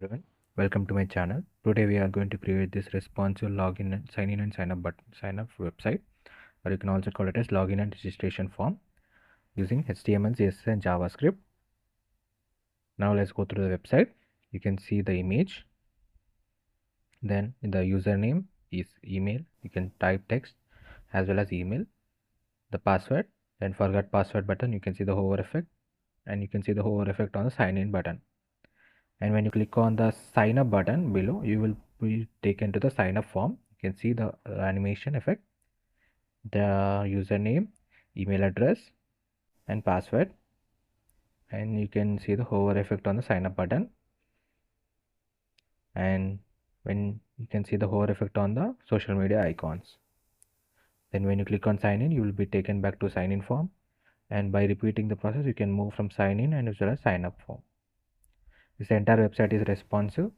Everyone, welcome to my channel. Today we are going to create this responsive login and sign in and sign up button, sign up website, or you can also call it as login and registration form using HTML, CSS and JavaScript. Now let's go through the website. You can see the image. Then the username is email. You can type text as well as email. The password. Then forgot password button. You can see the hover effect, and you can see the hover effect on the sign in button. And when you click on the sign up button below, you will be taken to the sign up form. You can see the animation effect, the username, email address and password, and you can see the hover effect on the sign up button. And when you can see the hover effect on the social media icons. Then when you click on sign in, you will be taken back to sign in form, and by repeating the process you can move from sign in and as well as sign up form. This entire website is responsive,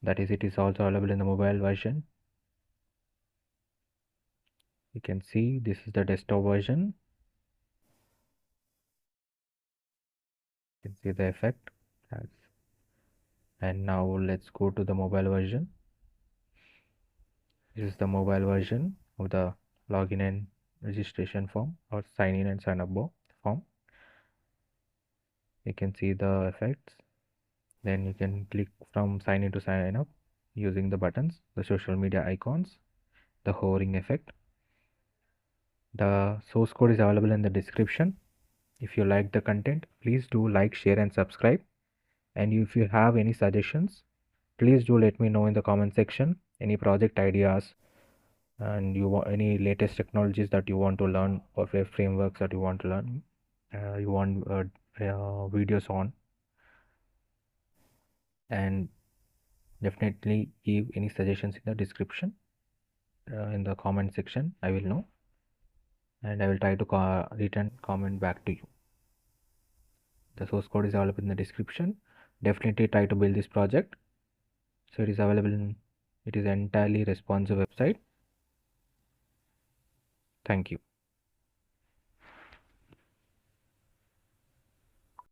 that is, it is also available in the mobile version. You can see this is the desktop version. You can see the effect. And now let's go to the mobile version. This is the mobile version of the login and registration form, or sign in and sign up form. You can see the effects. Then you can click from sign in to sign up using the buttons, the social media icons, the hovering effect. The source code is available in the description. If you like the content, please do like, share and subscribe. And if you have any suggestions, please do let me know in the comment section. Any project ideas, and you want any latest technologies that you want to learn, or frameworks that you want to learn, you want videos on, and definitely give any suggestions in the description, in the comment section. I will know, and I will try to return comment back to you. The source code is available in the description. Definitely try to build this project. So it is available in, it is entirely responsive website. Thank you.